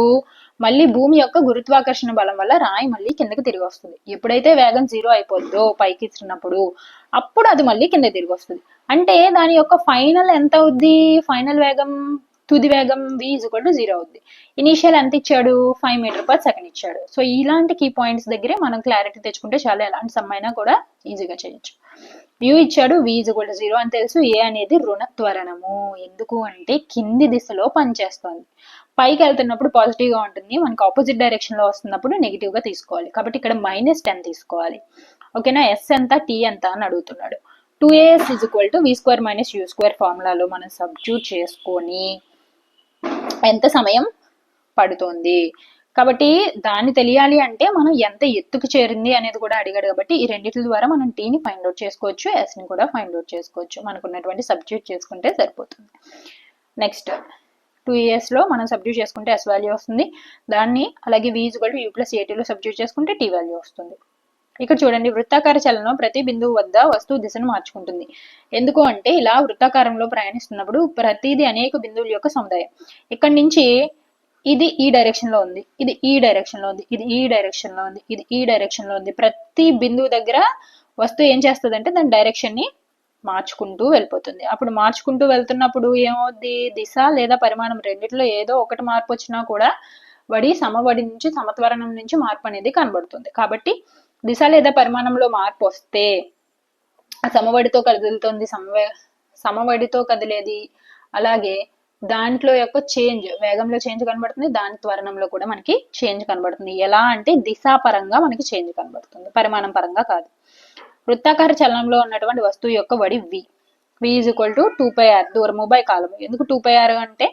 మళ్ళీ భూమి యొక్క గురుత్వాకర్షణ బలం వల్ల రాయి మళ్ళీ కిందకి తిరిగి వస్తుంది. ఎప్పుడైతే వేగం 0 అయిపోద్దో పైకి ఇచ్చినప్పుడు అప్పుడు అది మళ్ళీ కింద తిరిగి వస్తుంది. అంటే దాని యొక్క ఫైనల్ ఎంత అవుద్ది, ఫైనల్ వేగం, తుది వేగం v = 0 అవుద్ది. ఇనీషియల్ ఎంత ఇచ్చాడు, 5 m/s ఇచ్చాడు. సో ఇలాంటి కీ పాయింట్స్ దగ్గరే మనం క్లారిటీ తెచ్చుకుంటే చాలా, ఎలాంటి సమ్ అయినా కూడా ఈజీగా చేయొచ్చు. u ఇచ్చాడు, v = 0 అని తెలుసు. ఏ అనేది రుణత్వరణము, ఎందుకు అంటే కింది దిశలో పనిచేస్తుంది. పైకి వెళ్తున్నప్పుడు పాజిటివ్ గా ఉంటుంది, మనకి ఆపోజిట్ డైరెక్షన్ లో వస్తున్నప్పుడు నెగిటివ్ గా తీసుకోవాలి. కాబట్టి ఇక్కడ -10 తీసుకోవాలి. ఓకేనా. s ఎంత, t ఎంత అని అడుగుతున్నాడు. 2as = v² - u² ఫార్ములాలో మనం సబ్స్టిట్యూట్ చేసుకొని ఎంత సమయం పడుతుంది, కాబట్టి దాన్ని తెలియాలి అంటే మనం ఎంత ఎత్తుకు చేరింది అనేది కూడా అడిగాడు. కాబట్టి ఈ రెండింటి ద్వారా మనం టీని ఫైండ్ అవుట్ చేసుకోవచ్చు, ఎస్ ని కూడా ఫైండ్ అవుట్ చేసుకోవచ్చు. మనకు ఉన్నటువంటి సబ్స్టిట్యూట్ చేసుకుంటే సరిపోతుంది. నెక్స్ట్ 2as లో మనం సబ్స్టిట్యూట్ చేసుకుంటే s వాల్యూ వస్తుంది, దాన్ని అలాగే v = u + at లో సబ్స్టిట్యూట్ చేసుకుంటే t వాల్యూ వస్తుంది. ఇక్కడ చూడండి, వృత్తాకార చలనం ప్రతి బిందువు వద్ద వస్తువు దిశను మార్చుకుంటుంది. ఎందుకు అంటే ఇలా వృత్తాకారంలో ప్రయాణిస్తున్నప్పుడు ప్రతిదీ అనేక బిందువుల యొక్క సముదాయం. ఇక్కడ నుంచి ఇది ఈ డైరెక్షన్ లో ఉంది, ఇది ఈ డైరెక్షన్ లో ఉంది, ఇది ఈ డైరెక్షన్ లో ఉంది, ఇది ఈ డైరెక్షన్ లో ఉంది. ప్రతి బిందువు దగ్గర వస్తువు ఏం చేస్తుంది అంటే దాని డైరెక్షన్ ని మార్చుకుంటూ వెళ్ళిపోతుంది. అప్పుడు మార్చుకుంటూ వెళ్తున్నప్పుడు ఏమవుద్ది, దిశ లేదా పరిమాణం రెండిట్లో ఏదో ఒకటి మార్పు వచ్చినా కూడా సమవడి నుంచి సమత్వరణం నుంచి మార్పు అనేది కనబడుతుంది. కాబట్టి దిశ లేదా పరిమాణంలో మార్పు వస్తే సమవడితో కదులుతుంది, సమవడితో కదిలేది, అలాగే దాంట్లో యొక్క చేంజ్, వేగంలో చేంజ్ కనబడుతుంది, దాని త్వరణంలో కూడా మనకి చేంజ్ కనబడుతుంది. ఎలా అంటే దిశాపరంగా మనకి చేంజ్ కనబడుతుంది, పరిమాణం పరంగా కాదు. వృత్తాకార చలనంలో ఉన్నటువంటి వస్తువు యొక్క వడి v = 2πr, దూరము బై కాలము. ఎందుకు 2πr అంటే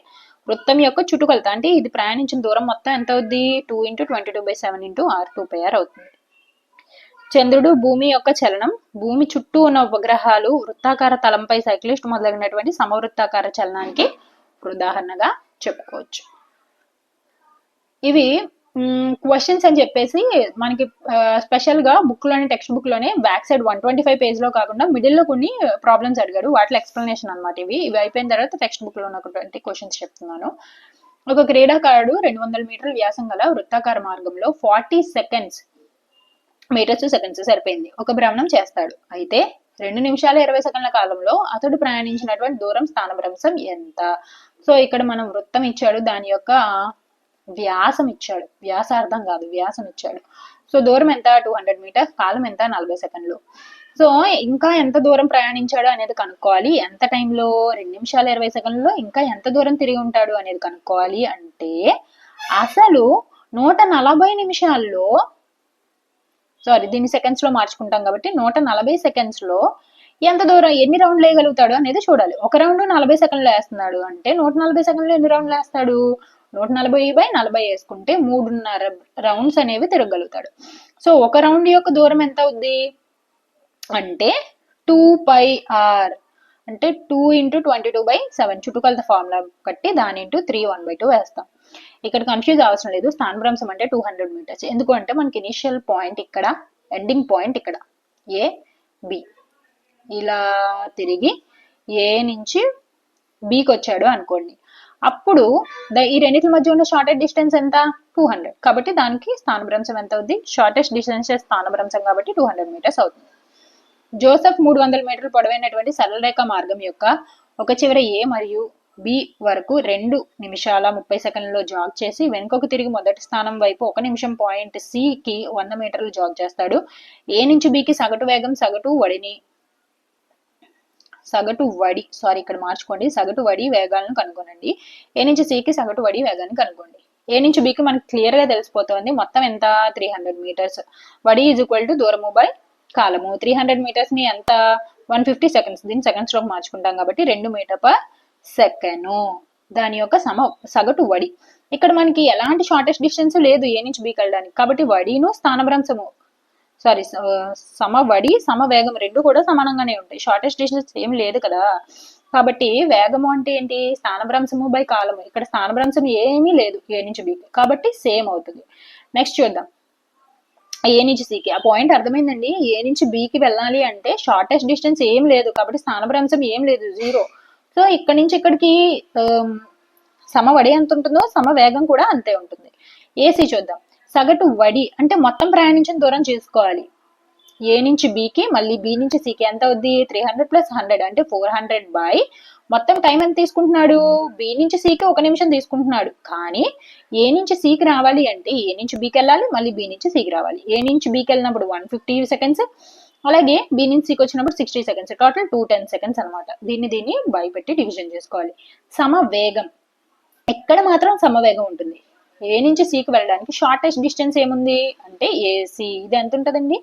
వృత్తం యొక్క చుట్టుకొలత, అంటే ఇది ప్రయాణించిన దూరం మొత్తం ఎంత అవుద్ది, 2 × 22/7 × r, 2πr అవుతుంది. చంద్రుడు, భూమి యొక్క చలనం, భూమి చుట్టూ ఉన్న ఉపగ్రహాలు, వృత్తాకార తలంపై సైక్లిస్ట్ మొదలైనటువంటి సమవృత్తాకార చలనానికి ఉదాహరణగా చెప్పుకోవచ్చు. ఇవి క్వశ్చన్స్ అని చెప్పేసి మనకి స్పెషల్ గా బుక్ లోని, టెక్స్ట్ బుక్ లోనే బ్యాక్ సైడ్ 125 పేజ్ లో కాకుండా మిడిల్ లో కొన్ని ప్రాబ్లమ్స్ అడిగారు, వాటిలో ఎక్స్ప్లెనేషన్ అనమాట. ఇవి అయిపోయిన తర్వాత టెక్స్ట్ బుక్ లో ఉన్నటువంటి క్వశ్చన్స్ చెప్తున్నాను. ఒక క్రీడాకారుడు 200 మీటర్ల వ్యాసం గల వృత్తాకార మార్గంలో 40 మీటర్స్ సెకండ్స్ సరిపోయింది ఒక భ్రమణం చేస్తాడు. అయితే 2 నిమిషాల 20 సెకండ్ల కాలంలో అతడు ప్రయాణించినటువంటి దూరం స్థానభ్రంశం ఎంత. సో ఇక్కడ మనం వృత్తం ఇచ్చాడు, దాని యొక్క వ్యాసం ఇచ్చాడు, వ్యాసార్థం కాదు వ్యాసం ఇచ్చాడు. సో దూరం ఎంత, 200 మీటర్స్, కాలం ఎంత, 40 సెకండ్లు. సో ఇంకా ఎంత దూరం ప్రయాణించాడు అనేది కనుక్కోవాలి. ఎంత టైంలో, 2 నిమిషాల 20 సెకండ్లలో ఇంకా ఎంత దూరం తిరిగి ఉంటాడు అనేది కనుక్కోవాలి. అంటే అసలు 140 నిమిషాల్లో సారీ దీన్ని సెకండ్స్ లో మార్చుకుంటాం కాబట్టి 140 సెకండ్స్ లో ఎంత దూరం ఎన్ని రౌండ్లు వేయగలుగుతాడు అనేది చూడాలి. ఒక రౌండ్ 40 సెకండ్లు వేస్తున్నాడు అంటే 140 సెకండ్లు ఎన్ని రౌండ్లు వేస్తాడు? 140/40 వేసుకుంటే 3.5 రౌండ్స్ అనేవి తిరగలుగుతాడు. సో ఒక రౌండ్ యొక్క దూరం ఎంత అవుద్ది అంటే 2πr అంటే 2 × 22/7 చుట్టుకొలత ఫార్ములా కట్టి దాని ఇంటూ 3 1/2 వేస్తాం. ఇక్కడ కన్ఫ్యూజ్ అవసరం లేదు. స్థానభ్రంశం అంటే 200 మీటర్స్. ఎందుకు అంటే మనకి ఇనిషియల్ పాయింట్ ఇక్కడ, ఎండింగ్ పాయింట్ ఇక్కడ, ఏ బి ఇలా తిరిగి ఏ నుంచి బికి వచ్చాడు అనుకోండి. అప్పుడు ఈ రెండింటి మధ్య ఉన్న షార్టెస్ట్ డిస్టెన్స్ ఎంత? 200. కాబట్టి దానికి స్థానభ్రంశం ఎంత అవుద్ది? షార్టెస్ట్ డిస్టెన్స్ స్థానభ్రంశం కాబట్టి 200 మీటర్స్ అవుతుంది. జోసెఫ్ 300 మీటర్లు పొడవైనటువంటి సరళరేఖ మార్గం యొక్క ఒక చివర ఏ మరియు బి వరకు 2 నిమిషాల 30 సెకండ్లలో జాగ్ చేసి వెనుకకు తిరిగి మొదటి స్థానం వైపు 1 నిమిషం పాయింట్ సి కి 100 మీటర్లు జాగ్ చేస్తాడు. ఏ నుంచి బికి సగటు వేగం సగటు వడి వేగాలను కనుగొనండి. ఏ నుంచి సికి సగటు వడి వేగాన్ని కనుగొండి. ఏ నుంచి బికి మనకి క్లియర్ గా తెలిసిపోతుంది. మొత్తం ఎంత? 300 మీటర్స్. వడి ఈజ్ ఈక్వల్ టు దూరము బై కాలము. 300 మీటర్స్ ని ఎంత? 150 సెకండ్స్. దీన్ని సెకండ్స్ లోకి మార్చుకుంటాం కాబట్టి 2 మీటర్/సెకండ్. దాని యొక్క సగటు వడి. ఇక్కడ మనకి ఎలాంటి షార్టెస్ట్ డిస్టెన్స్ లేదు ఏ నుంచి బికి వెళ్ళడానికి. కాబట్టి వడిను స్థానభ్రంశము సమవడి సమవేగం రెండు కూడా సమానంగానే ఉంటాయి. షార్టెస్ట్ డిస్టెన్స్ ఏం లేదు కదా. కాబట్టి వేగము అంటే ఏంటి? స్థానభ్రంశము బై కాలము. ఇక్కడ స్థానభ్రంశం ఏమీ లేదు ఏ నుంచి బికి, కాబట్టి సేమ్ అవుతుంది. నెక్స్ట్ చూద్దాం ఏ నుంచి సికి. ఆ పాయింట్ అర్థమైందండి. ఏ నుంచి బికి వెళ్ళాలి అంటే షార్టెస్ట్ డిస్టెన్స్ ఏం లేదు కాబట్టి స్థానభ్రంశం ఏం లేదు, 0. సో ఇక్కడ నుంచి ఇక్కడికి సమవడి ఎంత ఉంటుందో సమవేగం కూడా అంతే ఉంటుంది. ఏసీ చూద్దాం. సగటు వడి అంటే మొత్తం ప్రయాణించిన దూరం చేసుకోవాలి. ఏ నుంచి బికి మళ్ళీ బి నుంచి సికి ఎంత అవుద్ది? 300 + 100 అంటే 400 మొత్తం టైం ఎంత తీసుకుంటున్నాడు? బి నుంచి సికి 1 నిమిషం తీసుకుంటున్నాడు. కానీ ఏ నుంచి సికి రావాలి అంటే ఏ నుంచి బికి వెళ్ళాలి, మళ్ళీ బి నుంచి సికి రావాలి. ఏ నుంచి బికి వెళ్ళినప్పుడు 150 సెకండ్స్, అలాగే బి నుంచి సికి వచ్చినప్పుడు 60 సెకండ్స్. టోటల్ 210 సెకండ్స్ అనమాట. దీన్ని బై పెట్టి డివిజన్ చేసుకోవాలి. సమవేగం ఇక్కడ మాత్రం సమవేగం ఉంటుంది. ఏ నుంచి సికి వెళ్ళడానికి షార్టెస్ట్ డిస్టెన్స్ ఏముంది అంటే ఏసీ. ఇది ఎంత ఉంటుందండి?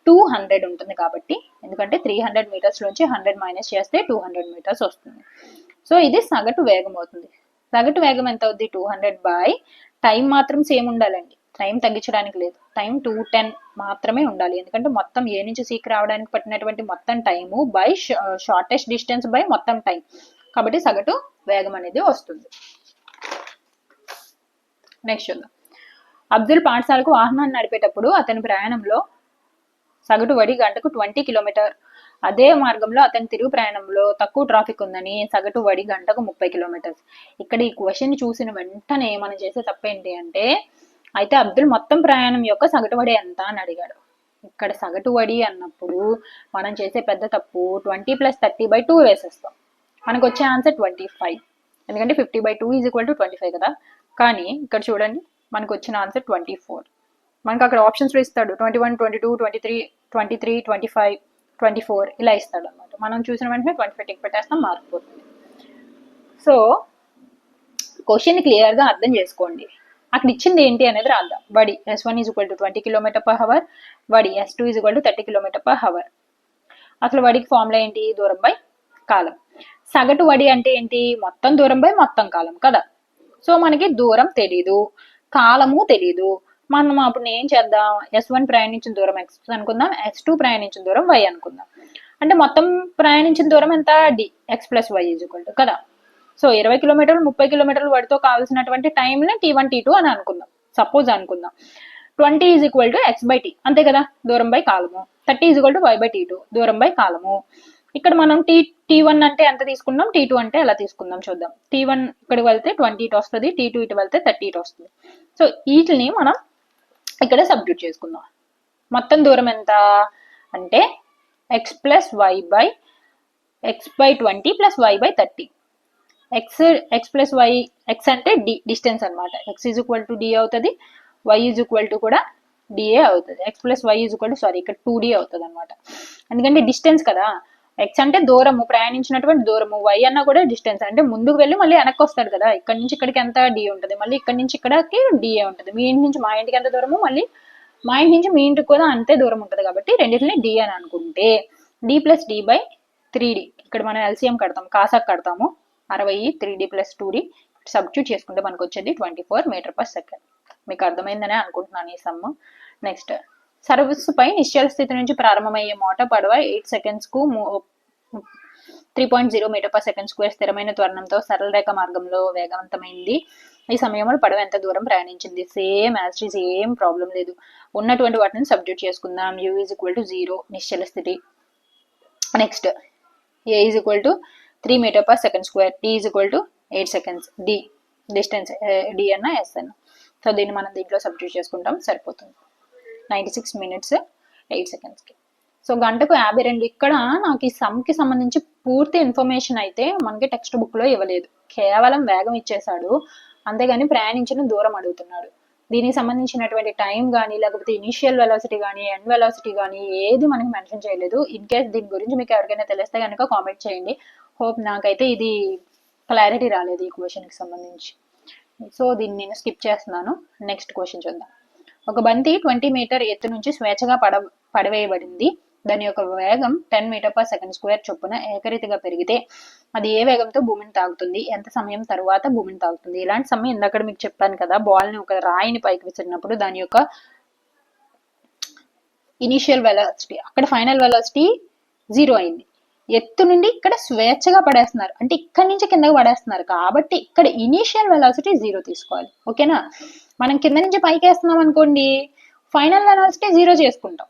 200 ఉంటుంది. కాబట్టి ఎందుకంటే 300 మీటర్స్ నుంచి 100 మైనస్ చేస్తే 200 మీటర్స్ వస్తుంది. సో ఇది సగటు వేగం అవుతుంది. సగటు వేగం ఎంత అవుద్ది? 200 టైం మాత్రం సేమ్ ఉండాలండి. టైం తగ్గించడానికి లేదు. టైం 210 మాత్రమే ఉండాలి. ఎందుకంటే మొత్తం ఏ నుంచి సికి రావడానికి పట్టినటువంటి మొత్తం time by shortest distance by మొత్తం టైం. కాబట్టి సగటు వేగం అనేది వస్తుంది. నెక్స్ట్ చూద్దాం. అబ్దుల్ పాఠశాలకు వాహనాన్ని నడిపేటప్పుడు అతని ప్రయాణంలో సగటు వడి గంటకు 20 కిలోమీటర్. అదే మార్గంలో అతని తిరుగు ప్రయాణంలో తక్కువ ట్రాఫిక్ ఉందని సగటు వడి గంటకు 30 కిలోమీటర్స్. ఇక్కడ ఈ క్వశ్చన్ చూసిన వెంటనే మనం చేసే తప్పేంటి అంటే అయితే అబ్దుల్ మొత్తం ప్రయాణం యొక్క సగటు వడి ఎంత అని అడిగాడు. ఇక్కడ సగటు వడి అన్నప్పుడు మనం చేసే పెద్ద తప్పు 20 + 30/2 వేసేస్తాం. మనకు వచ్చే ఆన్సర్ 25. ఎందుకంటే 50/2 = 25 కదా. కానీ ఇక్కడ చూడండి మనకు వచ్చిన ఆన్సర్ 24. మనకు అక్కడ ఆప్షన్స్లో ఇస్తాడు 21, 22, 23, 25, 24 ఇలా ఇస్తాడు అనమాట. మనం చూసిన వెంటనే 25 టిక్ పెట్టేస్తాం, మార్క్ పోతుంది. సో క్వశ్చన్ క్లియర్గా అర్థం చేసుకోండి. అక్కడ ఇచ్చింది ఏంటి అనేది రాద్దాం. వడి S1 = 20 km/h, వడి S2 = 30 km/h. అసలు వడికి ఫార్ములా ఏంటి? దూరం బై కాలం. సగటు వడి అంటే ఏంటి? మొత్తం దూరం బై మొత్తం కాలం కదా. సో మనకి దూరం తెలీదు, కాలము తెలీదు. మనం అప్పుడు ఏం చేద్దాం? S1 ప్రయాణించిన దూరం X అనుకుందాం, S2 ప్రయాణించిన దూరం Y అనుకుందాం. అంటే మొత్తం ప్రయాణించిన దూరం ఎంత? D X + Y = కదా. సో 20 కిలోమీటర్లు 30 కిలోమీటర్లు వడితో కావాల్సినటువంటి టైంని T1 T2 అని అనుకుందాం. సపోజ్ అనుకుందాం. 20 = X/T అంతే కదా, దూరం బై కాలము. 30 = Y/T2 దూరం బై కాలము. ఇక్కడ మనం T1 అంటే ఎంత తీసుకున్నాం, T2 అంటే ఎలా తీసుకుందాం చూద్దాం. T1 ఇక్కడికి వెళ్తే 20 ఇటు వస్తుంది, T2 ఇటు వెళ్తే 30 ఇటు వస్తుంది. సో వీటిని మనం ఇక్కడ సబ్స్టిట్యూట్ చేసుకుందాం. మొత్తం దూరం ఎంత అంటే X + Y/X/20 + Y/30. X + Y, X అంటే D డిస్టెన్స్ అనమాట. X = D అవుతుంది, Y కూడా DA అవుతుంది. X + Y ఇక్కడ 2D అవుతుంది అనమాట. ఎందుకంటే డిస్టెన్స్ కదా. X అంటే దూరము, ప్రయాణించినటువంటి దూరము. Y అన్నా కూడా డిస్టెన్స్ అంటే ముందుకు వెళ్ళి మళ్ళీ వెనక్కి వస్తాడు కదా. ఇక్కడ నుంచి ఇక్కడికి ఎంత D ఉంటుంది, మళ్ళీ ఇక్కడ నుంచి ఇక్కడికి DA ఉంటుంది. మీ ఇంటి నుంచి మా ఇంటికి ఎంత దూరము, మళ్ళీ మా ఇంటి నుంచి మీ ఇంటికి కూడా అంతే దూరం ఉంటుంది కాబట్టి రెండింటిని డి అని అనుకుంటే D plus D by 3D, ఇక్కడ మనం ఎల్సిఎం కడతాం, కాసాక్ కడతాము, 60 3D ప్లస్ 2D సబ్స్టిట్యూట్ చేసుకుంటే మనకు వచ్చేది 24 మీటర్ పర్ సెకండ్. మీకు అర్థమైందనే అనుకుంటున్నాను ఈ సమ్. నెక్స్ట్, సర్వీస్ పై నిశ్చల స్థితి నుంచి ప్రారంభమయ్యే మోటార్ పడవ 8 సెకండ్స్ కు 3.0 మీటర్ పర్ సెకండ్ స్క్వేర్ స్థిరమైన త్వరణంతో సరళ రేఖ మార్గంలో వేగవంతమైంది. ఈ సమయంలో పడవ ఎంత దూరం ప్రయాణించింది? సేమ్ యాజ్ ఇట్ ఈస్, ఏం ప్రాబ్లం లేదు. ఉన్నటువంటి వాటిని సబ్స్టిట్యూట్ చేసుకుందాం. u ఈజ్ ఈక్వల్ టు 0 నిశ్చల స్థితి. Next, a is equal to 3 metre per second square, t is equal to 8 seconds, d distance d అన్న s అన్న. సో దీన్ని మనం దీంట్లో సబ్స్టిట్యూట్ చేసుకుంటాం, సరిపోతుంది. 96 మినిట్స్ 8 సెకండ్స్కి. సో గంటకు 52. ఇక్కడ నాకు ఈ సమ్కి సంబంధించి పూర్తి ఇన్ఫర్మేషన్ అయితే మనకి టెక్స్ట్ బుక్లో ఇవ్వలేదు, కేవలం వేగం ఇచ్చేసాడు, అంతేగాని ప్రయాణించిన దూరం అడుగుతున్నాడు. దీనికి సంబంధించినటువంటి టైం కానీ లేకపోతే ఇనిషియల్ వెలాసిటీ కానీ ఎండ్ వెలాసిటీ కానీ ఏది మనకి మెన్షన్ చేయలేదు. ఇన్ కేస్ దీని గురించి మీకు ఎవరికైనా తెలిస్తే కనుక కామెంట్ చేయండి. హోప్ నాకైతే ఇది క్లారిటీ రాలేదు ఈ క్వశ్చన్కి సంబంధించి. సో దీన్ని నేను స్కిప్ చేస్తున్నాను. నెక్స్ట్ క్వశ్చన్ చూద్దాం. ఒక బంతి 20 మీటర్ ఎత్తు నుంచి స్వేచ్ఛగా పడవేయబడింది. దాని యొక్క వేగం 10 మీటర్ పర్ సెకండ్ స్క్వేర్ చొప్పున ఏకరీతిగా పెరిగితే అది ఏ వేగంతో భూమిని తాగుతుంది? ఎంత సమయం తర్వాత భూమిని తాగుతుంది? ఇలాంటి సమయం ఇందాక మీకు చెప్పాను కదా, బాల్ని ఒక రాయిని పైకి విసిరినప్పుడు దాని యొక్క ఇనిషియల్ వెలాసిటీ, అక్కడ ఫైనల్ వెలాసిటీ 0 అయింది. ఎత్తు నుండి ఇక్కడ స్వేచ్ఛగా పడేస్తున్నారు, అంటే ఇక్కడ నుంచి కిందకి పడేస్తున్నారు కాబట్టి ఇక్కడ ఇనిషియల్ వెలాసిటీ 0 తీసుకోవాలి. ఓకేనా? మనం కింద నుంచి పైకి వేస్తున్నాం అనుకోండి, ఫైనల్ వెలాసిటీ 0 చేసుకుంటాం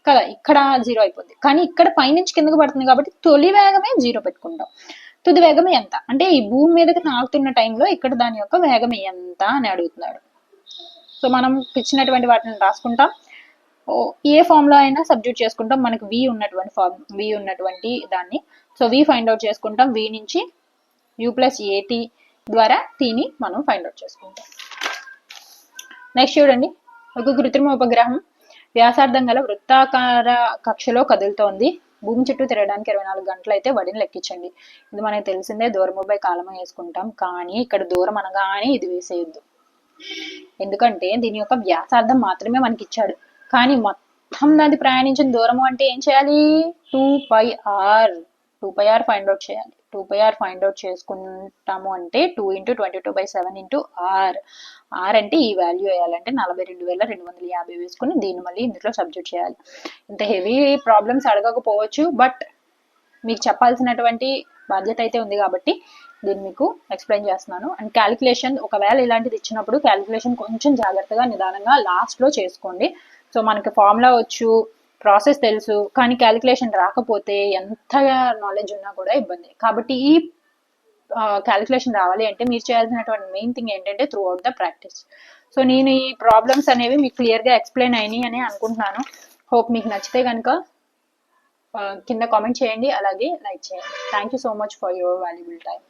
కదా, ఇక్కడ 0 అయిపోద్ది. కానీ ఇక్కడ పైనుంచి కిందకి పడుతుంది కాబట్టి తొలి వేగమే 0 పెట్టుకుంటాం. తుది వేగం ఎంత అంటే ఈ భూమి మీదకి నాకుతున్న టైంలో ఇక్కడ దాని యొక్క వేగం ఎంత అని అడుగుతున్నాడు. సో మనం ఇచ్చినటువంటి వాటిని రాసుకుంటాం, ఏ ఫామ్ లో అయినా సబ్స్టిట్యూట్ చేసుకుంటాం. మనకు వి ఉన్నటువంటి దాన్ని, సో వి ఫైండ్ అవుట్ చేసుకుంటాం. వి నుంచి యూ ప్లస్ ఏటీ ద్వారా టీని మనం ఫైండ్ అవుట్ చేసుకుంటాం. నెక్స్ట్ చూడండి, ఒక కృత్రిమ ఉపగ్రహం వ్యాసార్థం గల వృత్తాకార కక్షలో కదులుతోంది. భూమి చుట్టూ తిరగడానికి 24 గంటలు అయితే వడిని లెక్కించండి. ఇది మనకు తెలిసిందే, దూరము బై కాలము వేసుకుంటాం. కానీ ఇక్కడ దూరం అనగానే ఇది వేసేయద్దు, ఎందుకంటే దీని యొక్క వ్యాసార్థం మాత్రమే మనకి ఇచ్చాడు. కానీ మొత్తం అది ప్రయాణించిన దూరము అంటే ఏం చేయాలి? 2πr ఫైండ్ అవుట్ చేయాలి. 2πr ఫైండ్ అవుట్ చేసుకుంటాము అంటే 2 × 22/7 × r అంటే ఈ వాల్యూ వేయాలంటే 42,250 వేసుకుని దీన్ని మళ్ళీ ఇందులో సబ్స్టిట్యూట్ చేయాలి. ఇంత హెవీ ప్రాబ్లమ్స్ అడగకపోవచ్చు, బట్ మీకు చెప్పాల్సినటువంటి బాధ్యత అయితే ఉంది కాబట్టి దీన్ని మీకు ఎక్స్ప్లెయిన్ చేస్తున్నాను. అండ్ క్యాలిక్యులేషన్, ఒకవేళ ఇలాంటిది ఇచ్చినప్పుడు క్యాలిక్యులేషన్ కొంచెం జాగ్రత్తగా నిదానంగా లాస్ట్లో చేసుకోండి. సో మనకి ఫార్ములా వచ్చు, ప్రాసెస్ తెలుసు, కానీ క్యాలిక్యులేషన్ రాకపోతే ఎంత నాలెడ్జ్ ఉన్నా కూడా ఇబ్బంది. కాబట్టి ఈ క్యాలిక్యులేషన్ రావాలి అంటే మీరు చేయాల్సినటువంటి మెయిన్ థింగ్ ఏంటంటే through out the practice. So నేను ఈ ప్రాబ్లమ్స్ అనేవి మీకు క్లియర్గా ఎక్స్ప్లెయిన్ అయినాయి అని అనుకుంటున్నాను. హోప్ మీకు నచ్చితే కనుక కింద కామెంట్ చేయండి, అలాగే లైక్ చేయండి. Thank you so much for your valuable time.